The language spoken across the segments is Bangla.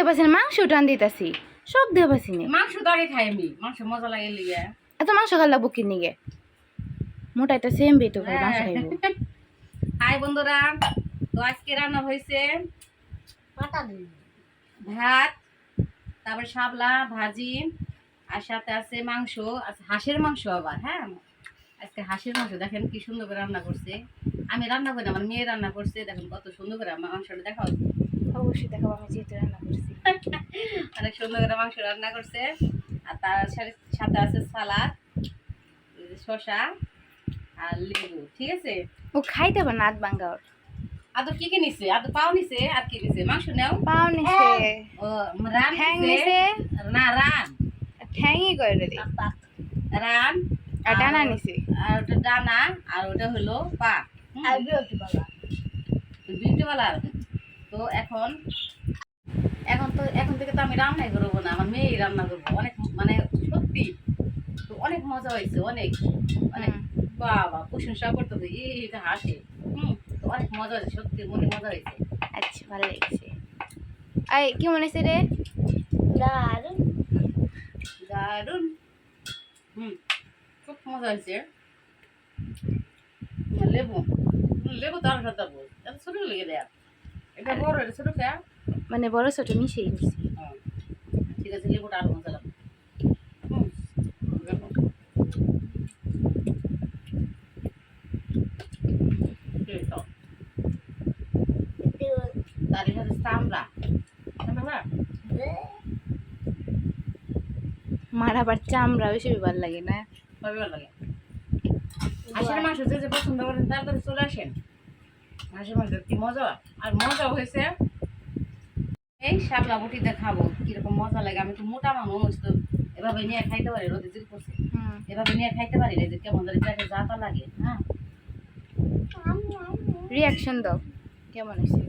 দিয়ে পাচ্ছি না, মাংস টান দিতেছি, শখ দিয়ে পাচ্ছি না। মাংস তো আগে খাই আমি, মাংস মজা লাগে লিগে। এত মাংস খাল লাগবো কিনে গে, মোটা একটা সেম বেতো খাই মাংস খাইব। হাই বন্ধুরা, তো আজকে রান্না হয়েছে ভাত, তারপর শাপলা ভাজি, আর সাথে আছে মাংস, আছে হাঁসের মাংস আবার। হ্যাঁ, আজকে হাঁসের মাংস দেখেন কি সুন্দর করে রান্না করছে। আমি রান্না করি, আমার মেয়ে রান্না করছে, দেখেন কত সুন্দর করে মাংসটা দেখাও। অবশ্যই দেখাবো, আমি যেহেতু রান্না করছি। অনেক সুন্দর করে মাংস রান্না করছে। আর তার সাথে আছে সালাদ, শসা আর লেবু। ঠিক আছে, ও খাইতে পারে না, আধ ভাঙ্গা ওর। আদৌ কি কি নিছে? আদৌ পাও নিছে, আর কি নিছে? মাংস নেও, পাও নিছে, ও রান ঠ্যাং নিছে, নিছে, না রান ঠ্যাংই করে রে, রান আর ডানা নিছে, আর ওটা ডানা, আর ওটা হলো পা, বিউটি পার্লার। তো এখন এখন থেকে তো আমি রান্নাই করবো না, আমার মেয়েই রান্না করবো। অনেক মানে সত্যি তো অনেক মজা হয়েছে, অনেক অনেক বাবা প্রশংসা করতে হবে, এটা হাসে। তো অনেক মজা হয়েছে, সত্যি মনে মজা হয়েছে। আচ্ছা ভালো লেগেছে। আই কি মনে হয়েছে রে? দারুন দারুন, খুব মজা হয়েছে। লেবু লেবু তো আরো সাথে বল, এত ছোট লেগে দেয়া, এটা বড়, এটা ছোট খেয়া। মানে বড় ছোট মিশিয়ে করছি। ঠিক আছে, লেবুটা আরো মজা লাগবে। তার সাথে চামড়া, মার আবার চামড়া বেশি ভালো লাগে না? ভালো লাগে। হাঁসের মাংস যে যে পছন্দ করেন তাড়াতাড়ি চলে আসেন, হাঁসের মাংস কি মজা। আর মজা হয়েছে, এই শাপলা বটিতে খাবো কিরকম মজা লাগে। আমি তো মোটা মানুষ, তো এভাবে নিয়ে খাইতে পারি, রোদে জির করছে, এভাবে নিয়ে খাইতে পারি না, যে কেমন ধরে পেটে যাতা লাগে। হ্যাঁ, রিয়াকশন দাও, কেমন হয়েছে?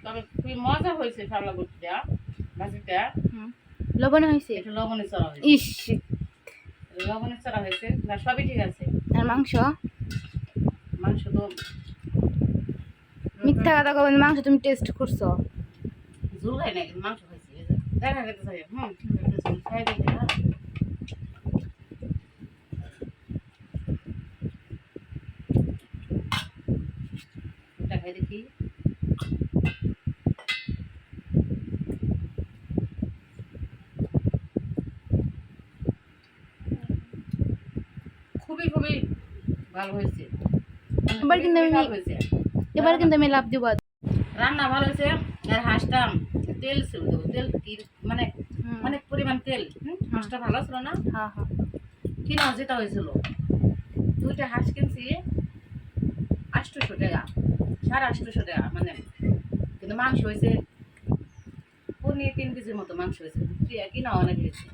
তবে খুবই মজা হয়েছে শাপলা বটিটা, ভাজিটা। লবণ হয়েছে? একটু লবণে চড়া হয়েছে, ইস, লবণে চড়া হয়েছে না, সবই ঠিক আছে। আর মাংস? মাংস তো মিথ্যা কথা কবেন, মাংস তুমি টেস্ট করছো? ঝোল খাই না, কিন্তু মাংস খাইছি, দেখা খেতে চাই। ঝোল খাই দেখি না, ওটা খাই দেখি। খুবই খুবই ভালো হয়েছে, এবার কিন্তু আমি ভালো হয়েছে। এবার কিন্তু আমি লাভ দিব। রান্না ভালো হয়েছে। আর হাঁসটা তেল ছিল, তেল কি মানে অনেক পরিমাণ তেল। হাঁসটা ভালো ছিল না? হ্যাঁ হ্যাঁ, কিনা যেটা হয়েছিল, দুইটা হাঁস কিনছি 800 টাকা, 850 টাকা মানে। কিন্তু মাংস হয়েছে 3 কেজির মতো মাংস হয়েছে, কিনা অনেক হয়েছে।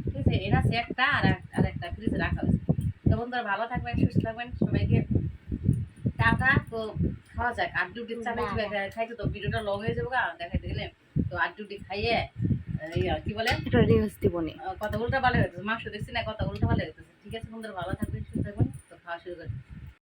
ঠিক আছে, এর আছে একটা, আর একটা ফ্রিজে রাখা হয়েছে। তো বন্ধুরা ভালো থাকবেন, সুস্থ থাকবেন, সবাইকে টাটা। তো খাওয়া যাক, 8 ডিউটি চালাই খাইতে, তো ভিডিওটা লং হয়ে যাবো দেখাইতে গেলে। তো 8 ডিউটি খাইয়ে কি বলে রিলস দিব নি, কথা উল্টা পাল্টা হইতেছে, মাংস দেখছি না, কথা উল্টা পাল্টা হইতেছে। ঠিক আছে বন্ধুরা, ভালো থাকবেন, সুস্থ থাকবেন। তো খাওয়া শুরু করি।